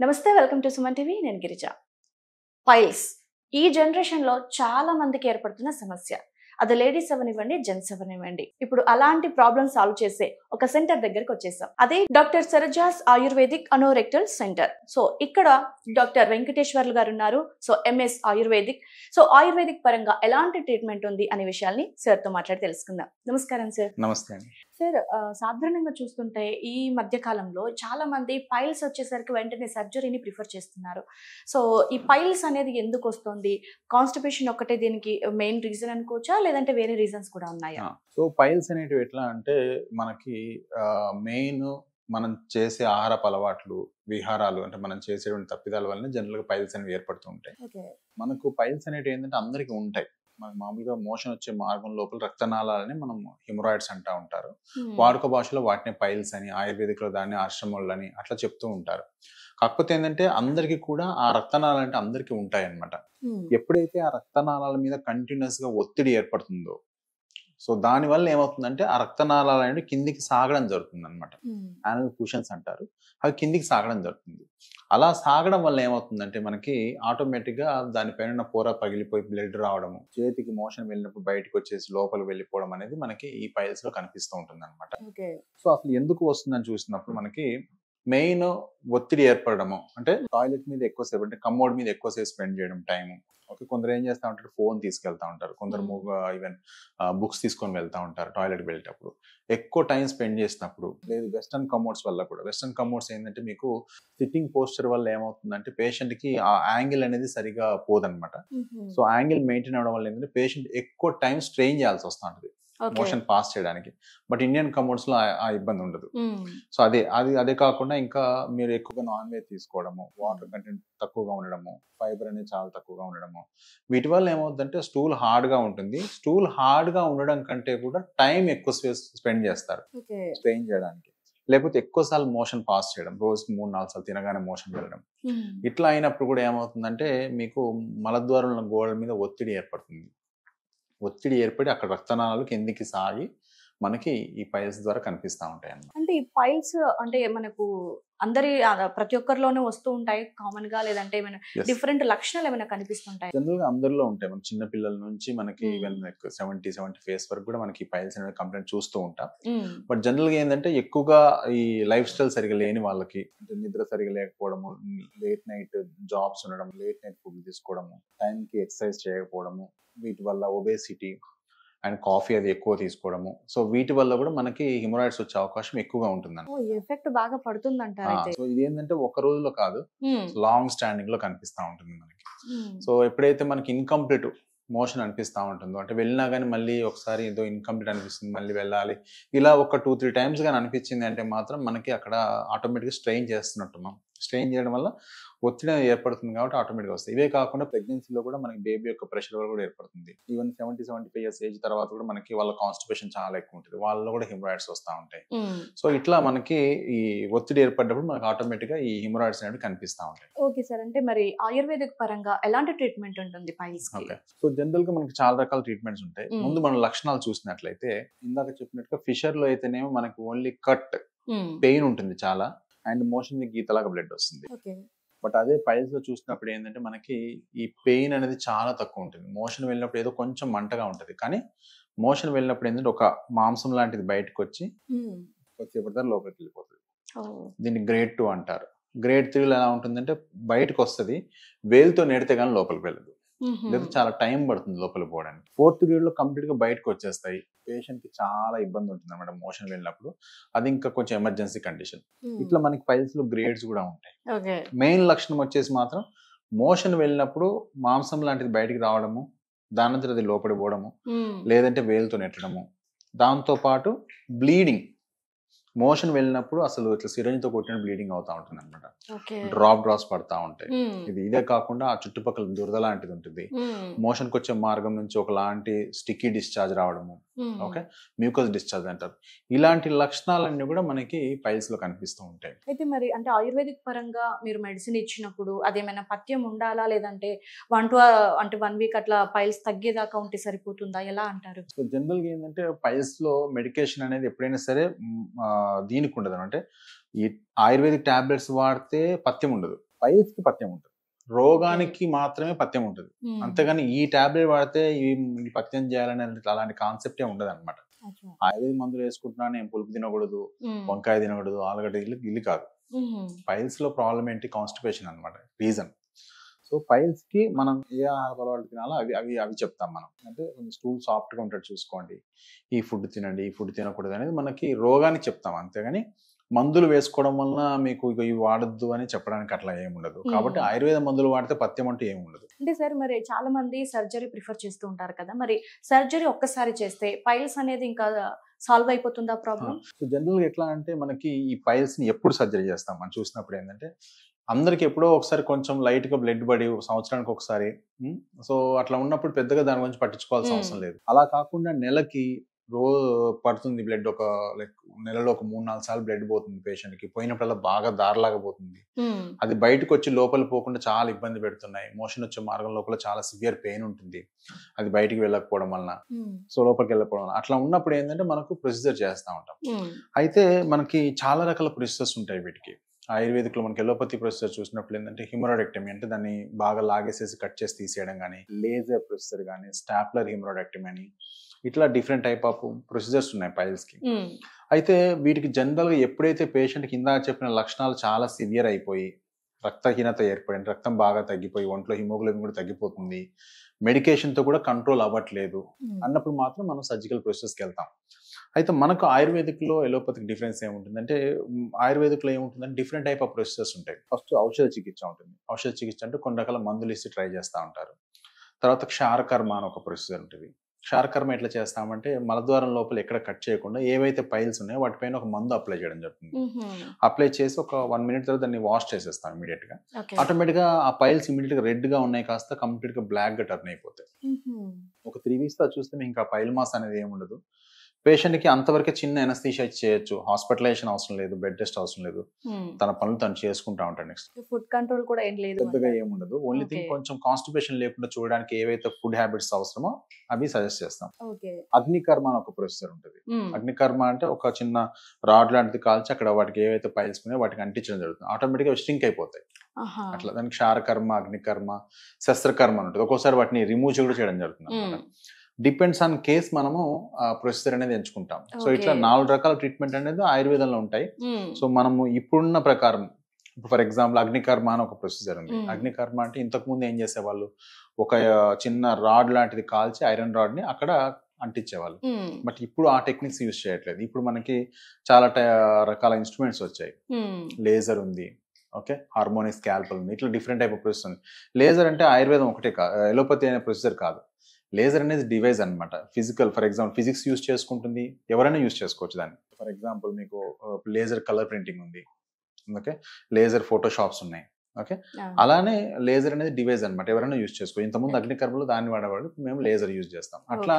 నమస్తే, welcome to Suman TV. నేను Girija. Piles ఈ జనరేషన్ లో చాలా మందికి ఏర్పడుతున్న సమస్య. అది లేడీస్ అవనివ్వండి, జెంట్స్ అవనివ్వండి. ఇప్పుడు అలాంటి ప్రాబ్లమ్ సాల్వ్ చేసే ఒక సెంటర్ దగ్గరికి వచ్చేసాం. అదే doctor Sarajas ayurvedic anorectal centre. So ఇక్కడ డాక్టర్ వెంకటేశ్వర్లు గారు ఉన్నారు. So MS ayurvedic. So ayurvedic పరంగా ఎలాంటి ట్రీట్మెంట్ ఉంది అనే విషయాల్ని సార్ తో మాట్లాడి తెలుసుకుందాం. నమస్కారం సార్. నమస్తే అండి. సార్, సాధారణంగా చూస్తుంటే ఈ మధ్య కాలంలో చాలా మంది పైల్స్ వచ్చేసరికి వెంటనే సర్జరీని ప్రిఫర్ చేస్తున్నారు. సో ఈ పైల్స్ అనేది ఎందుకు వస్తుంది? కాన్స్టిపేషన్ ఒక్కటే దీనికి మెయిన్ రీజన్ అనుకోవచ్చా, లేదంటే వేరే రీజన్స్ కూడా ఉన్నాయా? సో పైల్స్ అనేటివి ఎట్లా అంటే మనకి మెయిన్ మనం చేసే ఆహారపు అలవాట్లు, విహారాలు అంటే మనం చేసేటువంటి తప్పిదాల వల్ల జనరల్గా పైల్స్ అనేవి ఏర్పడుతూ ఉంటాయి. మనకు పైల్స్ అనేవి ఏంటంటే అందరికీ ఉంటాయి. మనకు మామూలుగా మోషన్ వచ్చే మార్గం లోపల రక్తనాళాలని మనం హిమరాయిడ్స్ అంటూ ఉంటారు. వాడుక భాషలో వాటిని పైల్స్ అని, ఆయుర్వేదిక్లో దాన్ని ఆశ్రమాలు అని అట్లా చెప్తూ ఉంటారు. కాకపోతే ఏంటంటే అందరికీ కూడా ఆ రక్తనాళాలు అంటే అందరికీ ఉంటాయి అన్నమాట. ఎప్పుడైతే ఆ రక్తనాళాల మీద కంటిన్యూస్ గా ఒత్తిడి ఏర్పడుతుందో, సో దానివల్ల ఏమవుతుందంటే ఆ రక్తనాళాలు అనేవి కిందికి సాగడం జరుగుతుంది అనమాట. యానల్ కుషన్స్ అంటారు, అవి కిందికి సాగడం జరుగుతుంది. అలా సాగడం వల్ల ఏమవుతుందంటే మనకి ఆటోమేటిక్ గా దానిపైన పోర పగిలిపోయి బ్లడ్ రావడము, చేతికి మోషన్ వెళ్ళినప్పుడు బయటకు వచ్చేసి లోపలికి వెళ్ళిపోవడం అనేది మనకి ఈ పైల్స్ లో కనిపిస్తూ ఉంటుంది అనమాట. సో అసలు ఎందుకు వస్తుందని చూసినప్పుడు మనకి మెయిన్ ఒత్తిడి ఏర్పడము, అంటే టాయిలెట్ మీద ఎక్కువసేపు, అంటే కమ్మోడ్ మీద ఎక్కువసేపు స్పెండ్ చేయడం టైం. ఓకే, కొందరు ఏం చేస్తూ ఉంటారు, ఫోన్ తీసుకెళ్తా ఉంటారు, కొందరు ఈవెన్ బుక్స్ తీసుకొని వెళ్తూ ఉంటారు టాయిలెట్కి వెళ్ళేటప్పుడు. ఎక్కువ టైం స్పెండ్ చేసినప్పుడు, లేదు వెస్టర్న్ కమోడ్స్ వల్ల కూడా. వెస్టర్న్ కమోడ్స్ ఏంటంటే మీకు సిట్టింగ్ పోస్చర్ వల్ల ఏమవుతుందంటే పేషెంట్కి ఆ యాంగిల్ అనేది సరిగా పోదనమాట. సో యాంగిల్ మెయింటైన్ అవ్వడం వల్ల ఏంటంటే పేషెంట్ ఎక్కువ టైం స్ట్రెయిన్ చేయాల్సి వస్తుంటుంది మోషన్ పాస్ చేయడానికి. బట్ ఇండియన్ కమోడ్స్ లో ఆ ఇబ్బంది ఉండదు. సో అదే కాకుండా ఇంకా మీరు ఎక్కువగా నాన్ వెజ్ తీసుకోవడము, వాటర్ కంటెంట్ తక్కువగా ఉండడము, ఫైబర్ అనేది చాలా తక్కువగా ఉండడము, వీటి వల్ల ఏమవుతుందంటే స్టూల్ హార్డ్ గా ఉంటుంది. స్టూల్ హార్డ్ గా ఉండడం కంటే కూడా టైం ఎక్కువ స్పెండ్ చేస్తారు స్ట్రెయిన్ చేయడానికి. లేకపోతే ఎక్కువసార్లు మోషన్ పాస్ చేయడం, రోజుకి 3-4 సార్లు తినగానే మోషన్ వెళ్ళడం, ఇట్లా అయినప్పుడు కూడా ఏమవుతుందంటే మీకు మలద్వారంలో గోడల మీద ఒత్తిడి ఏర్పడుతుంది. ఒత్తిడి ఏర్పడి అక్కడ రక్తనాళాలు కిందికి సాగి మనకి ఈ పైల్స్ ద్వారా కనిపిస్తూ ఉంటాయి అన్నమాట. అంటే ఈ పైల్స్ అంటే మనకు ప్రతి ఒక్కరిలోనే వస్తూ ఉంటాయి కామన్ గా, లేదంటే ఏమైనా డిఫరెంట్ లక్షణాలు ఏమైనా కనిపిస్తుంటాయి? జనరల్ గా అందరిలో ఉంటాయి. మన చిన్న పిల్లల నుంచి మనకి ఈవెన్ 70 ఫేస్ వరకు కూడా మనకి పైల్స్ అనేవి కంప్లైంట్ చూస్తూ ఉంటాం. బట్ జనరల్ గా ఏంటంటే ఎక్కువగా ఈ లైఫ్ స్టైల్ సరిగా లేని వాళ్ళకి, అంటే నిద్ర సరిగా లేకపోవడము, లేట్ నైట్ జాబ్స్ ఉండడం, లేట్ నైట్ ఫుడ్ తీసుకోవడము, టైంకి ఎక్సర్సైజ్ చేయకపోవడము, వీటి వల్ల ఒబేసిటీ అండ్ కాఫీ అది ఎక్కువ తీసుకోవడము, సో వీటి వల్ల కూడా మనకి హిమరాయిడ్స్ వచ్చే అవకాశం ఎక్కువగా ఉంటుంది. ఎఫెక్ట్ బాగా పడుతుందంటారు. సో ఇది ఏంటంటే ఒక రోజులో కాదు, లాంగ్ స్టాండింగ్ లో కనిపిస్తూ ఉంటుంది మనకి. సో ఎప్పుడైతే మనకి ఇన్కంప్లీట్ మోషన్ అనిపిస్తూ ఉంటుందో, అంటే వెళ్ళినా కానీ మళ్ళీ ఒకసారి ఏదో ఇన్కంప్లీట్ అనిపిస్తుంది, మళ్ళీ వెళ్ళాలి, ఇలా ఒక 2-3 టైమ్స్ కానీ అనిపించింది అంటే మాత్రం మనకి అక్కడ ఆటోమేటిక్గా స్ట్రెయిన్ చేస్తున్నట్టున్నాం. స్ట్రెయిన్ చేయడం వల్ల ఒత్తిడి ఏర్పడుతుంది కాబట్టి ఆటోమేటిక్గా వస్తాయి. ఇవే కాకుండా ప్రెగ్నెన్సీలో కూడా మనకి బేబీ యొక్క ప్రెషర్ కూడా ఏర్పడుతుంది. ఈవెన్ 70-75 ఇయర్స్ ఏజ్ తర్వాత కూడా మనకి వాళ్ళ కాన్స్టిపేషన్ చాలా ఎక్కువ ఉంటుంది, వాళ్ళలో కూడా హిమరాయిడ్స్ వస్తూ ఉంటాయి. సో ఇట్లా మనకి ఈ ఒత్తిడి ఏర్పడినప్పుడు మనకి ఆటోమేటిక్గా ఈ హిమరాయిడ్స్ అనేవి కనిపిస్తూ ఉంటాయి. ఓకే సార్, అంటే మరి ఆయుర్వేదిక్ పరంగా ఎలాంటి ట్రీట్మెంట్ ఉంటుంది పైల్స్ కి? ఓకే, సో జనరల్ గా మనకి చాలా రకాల ట్రీట్మెంట్స్ ఉంటాయి. ముందు మన లక్షణాలు చూసినట్లయితే ఇందాక చెప్పినట్టుగా ఫిషర్ లో అయితేనేమో మనకి ఓన్లీ కట్ పెయిన్ ఉంటుంది చాలా, అండ్ మోషన్ గీతలాగా బ్లడ్ వస్తుంది. బట్ అదే పైల్స్ లో చూసినప్పుడు ఏంటంటే మనకి ఈ పెయిన్ అనేది చాలా తక్కువ ఉంటుంది. మోషన్ వెళ్ళినప్పుడు ఏదో కొంచెం మంటగా ఉంటుంది, కానీ మోషన్ వెళ్ళినప్పుడు ఏంటంటే ఒక మాంసం లాంటిది బయటకు వచ్చి కొద్దిసేపటి లోపలికి వెళ్ళిపోతుంది. దీన్ని గ్రేడ్ 2 అంటారు. గ్రేడ్ 3 ఎలా ఉంటుందంటే బయటకు వస్తుంది, వేలుతో నెడితే కానీ లోపలికి వెళ్ళదు, లేదా చాలా టైం పడుతుంది లోపలికి పోవడానికి. 4th గ్రేడ్ లో కంప్లీట్ గా బయటకు వచ్చేస్తాయి. పేషెంట్ కి చాలా ఇబ్బంది ఉంటుంది అన్నమాట మోషన్ వెళ్ళినప్పుడు. అది ఇంకా కొంచెం ఎమర్జెన్సీ కండిషన్. ఇట్లా మనకి పైల్స్ లో గ్రేడ్స్ కూడా ఉంటాయి. మెయిన్ లక్షణం వచ్చేసి మాత్రం మోషన్ వెళ్ళినప్పుడు మాంసం లాంటిది బయటికి రావడము, దానంతరం అది లోపలి పోవడము, లేదంటే వేలుతో నెట్టడము, దాంతో పాటు బ్లీడింగ్. మోషన్ వెళ్ళినప్పుడు అసలు ఇట్లా సిరంజ్ తో కొట్టిన బ్లీడింగ్ అవుతా ఉంటుంది అనమాట. డ్రాప్స్ పడతా ఉంటాయి. ఇదే కాకుండా ఆ చుట్టుపక్కల దురద లాంటిది ఉంటుంది. మోషన్ కి వచ్చే మార్గం నుంచి ఒకలాంటి స్టిక్కీ డిశ్చార్జ్ రావడము, ఓకే, మ్యూకస్ డిశ్చార్జ్ అంటారు. ఇలాంటి లక్షణాలన్నీ కూడా మనకి పైల్స్ లో కనిపిస్తూ ఉంటాయి. అయితే మరి అంటే ఆయుర్వేదిక్ పరంగా మీరు మెడిసిన్ ఇచ్చినప్పుడు అదేమైనా పథ్యం ఉండాలా, లేదంటే 1 వీక్ అట్లా పైల్స్ తగ్గేదాకా ఉంటే సరిపోతుందా, ఎలా అంటారు? సో జనరల్ గా ఏంటంటే పైల్స్ లో మెడికేషన్ అనేది ఎప్పుడైనా సరే దీనికి ఉండదు. అంటే ఈ ఆయుర్వేదిక్ టాబ్లెట్స్ వాడితే పథ్యం ఉండదు, పైల్స్ కి పథ్యం ఉంటుంది. రోగానికి మాత్రమే పథ్యం ఉంటుంది. అంతేగాని ఈ టాబ్లెట్ వాడితే ఈ పథ్యం చేయాలనే అలాంటి కాన్సెప్టే ఉండదు అనమాట. ఆయుర్వేదిక్ మందులు వేసుకుంటున్నా నేను పులుపు తినకూడదు, వంకాయ తినకూడదు, ఆలుగడ్డ ఇల్లు కాదు. పైల్స్ లో ప్రాబ్లం ఏంటి, కాన్స్టిపేషన్ అనమాట రీజన్. సో పైల్స్ కి మనం ఏ ఆహార అలవాట్లు తినాలో అవి చెప్తాం మనం. అంటే కొంచెం స్టూల్ సాఫ్ట్ గా ఉంటాడు చూసుకోండి, ఈ ఫుడ్ తినండి, ఈ ఫుడ్ తినకూడదు అనేది మనకి రోగానికి చెప్తాం. అంతేగాని మందులు వేసుకోవడం వలన మీకు ఇవి వాడద్దు అని చెప్పడానికి అట్లా ఏముండదు. కాబట్టి ఆయుర్వేద మందులు వాడితే పథ్యం అంటే ఏముండదు. అంటే సార్ మరి చాలా మంది సర్జరీ ప్రిఫర్ చేస్తూ ఉంటారు కదా, మరి సర్జరీ ఒక్కసారి చేస్తే పైల్స్ అనేది ఇంకా సాల్వ్ అయిపోతుందా ప్రాబ్లం? సో జనరల్ గా ఎట్లా అంటే మనకి ఈ పైల్స్ ని ఎప్పుడు సర్జరీ చేస్తాం మనం చూసినప్పుడు ఏంటంటే అందరికి ఎప్పుడో ఒకసారి కొంచెం లైట్ గా బ్లడ్ పడి సంవత్సరానికి ఒకసారి, సో అట్లా ఉన్నప్పుడు పెద్దగా దాని గురించి పట్టించుకోవాల్సిన అవసరం లేదు. అలా కాకుండా నెలకి పడుతుంది బ్లడ్, ఒక నెలలో ఒక 3-4 సార్లు బ్లడ్ పోతుంది పేషెంట్ కి. పోయినప్పుడల్లా బాగా దారిలాగా పోతుంది, అది బయటకు వచ్చి లోపల పోకుండా చాలా ఇబ్బంది పెడుతున్నాయి. మోషన్ వచ్చే మార్గం లోపల చాలా సివియర్ పెయిన్ ఉంటుంది, అది బయటికి వెళ్ళకపోవడం వలన, సో లోపలికి వెళ్ళకపోవడం వలన. అట్లా ఉన్నప్పుడు ఏంటంటే మనకు ప్రొసీజర్ చేస్తూ ఉంటాం. అయితే మనకి చాలా రకాల ప్రొసీజర్స్ ఉంటాయి వీటికి. ఆయుర్వేదిక్ లో మనకి ఎలోపతి ప్రొసీజర్ చూసినప్పుడు ఏంటంటే హిమోరాయిడెక్టమీ అంటే దాన్ని బాగా లాగేసేసి కట్ చేసి తీసేయడం కానీ, లేజర్ ప్రొసీజర్ కానీ, స్టాప్లర్ హిమోరాయిడెక్టమీ అని, ఇట్లా డిఫరెంట్ టైప్ ఆఫ్ ప్రొసీజర్స్ ఉన్నాయి పైల్స్ కి. అయితే వీటికి జనరల్ గా ఎప్పుడైతే పేషెంట్ కి ఇందాక చెప్పిన లక్షణాలు చాలా సివియర్ అయిపోయి, రక్తహీనత ఏర్పడింది, రక్తం బాగా తగ్గిపోయి ఒంట్లో హిమోగ్లోబిన్ కూడా తగ్గిపోతుంది, మెడికేషన్ తో కూడా కంట్రోల్ అవ్వట్లేదు అన్నప్పుడు మాత్రం మనం సర్జికల్ ప్రొసెస్కి వెళ్తాం. అయితే మనకు ఆయుర్వేదిక్ లో ఎలోపతిక్ డిఫరెన్స్ ఏముంటుందంటే, ఆయుర్వేదిక్ లో ఏముంటుందంటే డిఫరెంట్ టైప్ ఆఫ్ ప్రొసెసర్స్ ఉంటాయి. ఫస్ట్ ఔషధ చికిత్స ఉంటుంది. ఔషధ చికిత్స అంటే కొన్ని రకాల మందులు ఇచ్చి ట్రై చేస్తూ ఉంటారు. తర్వాత క్షారకర్మ అని ఒక ప్రొసెసర్ ఉంటుంది. క్షారకర్మ ఎట్లా చేస్తామంటే మలద్వారం లోపల ఎక్కడ కట్ చేయకుండా ఏవైతే పైల్స్ ఉన్నాయో వాటిపైన ఒక మందు అప్లై చేయడం జరుగుతుంది. అప్లై చేసి ఒక 1 మినిట్ తర్వాత దాన్ని వాష్ చేసేస్తాం ఇమీడియట్ గా. ఆటోమేటిక్ గా ఆ పైల్స్ ఇమీడియట్ గా రెడ్ గా ఉన్నాయి కాస్త కంప్లీట్ గా బ్లాక్ గా టర్న్ అయిపోతాయి. ఒక 3 వీక్స్ తో చూస్తే ఇంకా పైల్ మాస్ అనేది ఏముండదు. పేషెంట్ కి అంతవరకే చిన్న ఎనస్థీషియా చేయొచ్చు, హాస్పిటలైజేషన్ అవసరం లేదు, బెడ్ రెస్ట్ అవసరం లేదు, తన పనులు తను చేసుకుంటా ఉంటాడు. నెక్స్ట్ ఫుడ్ కంట్రోల్ కూడా ఏం లేదు, పెద్దగా ఏముండదు. ఓన్లీ థింగ్ కొంచెం కాన్స్టిపేషన్ లేకుండా చూడడానికి ఏవైతే ఫుడ్ హ్యాబిట్స్ అవసరమో అవి సజెస్ట్ చేస్తాం. అగ్నికర్మ అని ఒక ప్రొసీజర్ ఉంటుంది. అగ్నికర్మ అంటే ఒక చిన్న రాడ్ లాంటిది కాల్చి అక్కడ వాటికి ఏవైతే పైల్స్ ఉన్నాయో వాటికి అంటించడం జరుగుతుంది. ఆటోమేటిక్ గా స్ట్రింక్ అయిపోతాయి. అట్లా దానికి క్షారకర్మ, అగ్నికర్మ, శస్త్రకర్మ ఉంటుంది. ఒక్కోసారి వాటిని రిమూవ్ కూడా చేయడం జరుగుతుంది. డిపెండ్స్ ఆన్ కేస్ మనము ప్రొసీజర్ అనేది ఎంచుకుంటాం. సో ఇట్లా 4 రకాల ట్రీట్మెంట్ అనేది ఆయుర్వేదంలో ఉంటాయి. సో మనము ఇప్పుడున్న ప్రకారం, ఫర్ ఎగ్జాంపుల్ అగ్నికర్మ అని ఒక ప్రొసీజర్ ఉంది. అగ్నికర్మ అంటే ఇంతకు ముందు ఏం చేసేవాళ్ళు, ఒక చిన్న రాడ్ లాంటిది కాల్చి ఐరన్ రాడ్ ని అక్కడ అంటించేవాళ్ళు. బట్ ఇప్పుడు ఆ టెక్నిక్స్ యూజ్ చేయట్లేదు. ఇప్పుడు మనకి చాలా రకాల ఇన్స్ట్రుమెంట్స్ వచ్చాయి. లేజర్ ఉంది, ఓకే, హార్మోనిక్ స్కాల్పల్ ఉంది, ఇట్లా డిఫరెంట్ టైప్ ఆఫ్ ప్రొసెస్ ఉంది. లేజర్ అంటే ఆయుర్వేదం ఒకటే కాదు, ఎలోపతి అనే ప్రొసెసర్ కాదు. లేజర్ అనేది డివైస్ అనమాట, physical. For example physics use చేసుకుంటుంది, ఎవరైనా యూజ్ చేసుకోవచ్చు దాన్ని. ఫర్ ఎగ్జాంపుల్ మీకు లేజర్ కలర్ ప్రింటింగ్ ఉంది, ఓకే, లేజర్ ఫోటోషాప్స్ ఉన్నాయి, ఓకే. అలానే లేజర్ అనేది డివైస్ అనమాట, ఎవరైనా యూజ్ చేసుకోవచ్చు. ఇంతకుముందు అగ్నికర్మలో దాన్ని వాడేవాడు, మేము లేజర్ యూజ్ చేస్తాం. అట్లా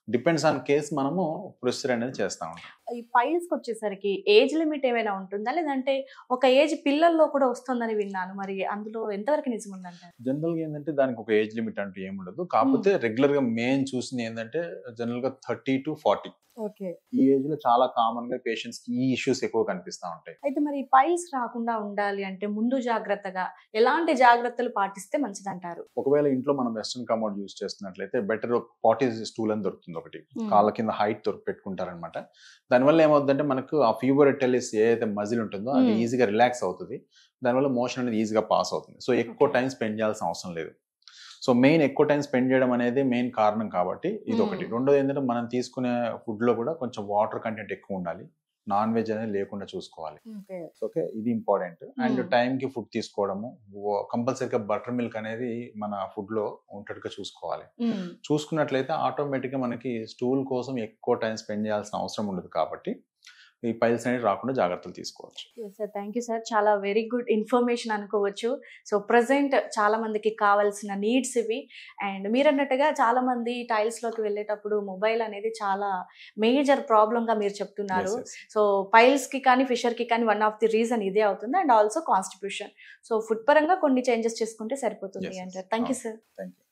డిపెండ్స్ ఆన్ కేస్ మనము ప్రొసీజర్ అనేది చేస్తా ఉంటాం. ఈ పైల్స్ వచ్చేసరికి ఏజ్ లిమిట్ ఏమైనా ఉంటుందా, లేదంటే ఒక ఏజ్ పిల్లల్లో కూడా వస్తుందని విన్నాను, మరి అందులో ఎంతవరకు నిజం ఉందంటారు? జనరల్ గా ఏంటంటే దానికి ఒక ఏజ్ లిమిట్ అంటూ ఏముండదు. కాకపోతే రెగ్యులర్ గా మెయిన్ చూసింది ఏంటంటే జనరల్ గా 30 to 40. ఈ ఏజ్ లో చాలా కామన్ గా పేషెంట్స్ కి ఈ ఇష్యూస్ ఎక్కువ కనిపిస్తా ఉంటాయి. అయితే మరి పైల్స్ రాకుండా ఉండాలి అంటే ముందు జాగ్రత్తగా ఎలాంటి జాగ్రత్తలు పాటిస్తే మంచిది అంటారు? ఒకవేళ ఇంట్లో మనం వెస్టర్న్ కమోడ్ యూజ్ చేస్తున్నట్లయితే బెటర్ పాటీ స్టూల్ అని దొరుకుతుంది ఒకటి, కాళ్ళ కింద హైట్ పెట్టుకుంటారనమాట. దానివల్ల ఏమవుతుందంటే మనకు ఆ ఫీవర్ టెలిస్ ఏదైతే మజిల్ ఉంటుందో అది ఈజీగా రిలాక్స్ అవుతుంది. దానివల్ల మోషన్ అనేది ఈజీగా పాస్ అవుతుంది. సో ఎక్కువ టైం స్పెండ్ చేయాల్సిన అవసరం లేదు. సో మెయిన్ ఎక్కువ టైం స్పెండ్ చేయడం అనేది మెయిన్ కారణం కాబట్టి ఇది ఒకటి. రెండోది ఏంటంటే మనం తీసుకునే ఫుడ్ లో కూడా కొంచెం వాటర్ కంటెంట్ ఎక్కువ ఉండాలి, నాన్ వెజ్ అనేది లేకుండా చూసుకోవాలి, ఓకే, ఇది ఇంపార్టెంట్. అండ్ టైం కి ఫుడ్ తీసుకోవడము, కంపల్సరీగా బటర్ మిల్క్ అనేది మన ఫుడ్ లో ఉంటట్టుగా చూసుకోవాలి. చూసుకున్నట్లయితే ఆటోమేటిక్ గా మనకి స్టూల్ కోసం ఎక్కువ టైం స్పెండ్ చేయాల్సిన అవసరం ఉండదు. కాబట్టి ఈ పైల్స్ అనేవి రాకుండా జాగ్రత్తలు తీసుకోవచ్చు. సార్ థ్యాంక్ యూ సార్, చాలా వెరీ గుడ్ ఇన్ఫర్మేషన్ అనుకోవచ్చు. సో ప్రజెంట్ చాలా మందికి కావాల్సిన నీడ్స్ ఇవి. అండ్ మీరు అన్నట్టుగా చాలా మంది టైల్స్లోకి వెళ్ళేటప్పుడు మొబైల్ అనేది చాలా మేజర్ ప్రాబ్లంగా మీరు చెప్తున్నారు. Yes, yes. సో పైల్స్కి కానీ ఫిషర్కి కానీ వన్ ఆఫ్ ది రీజన్ ఇదే అవుతుంది. And also constitution. So food పరంగా కొన్ని చేంజెస్ చేసుకుంటే సరిపోతుంది Yes, yes. అంటారు. Thank you sir. Thank you.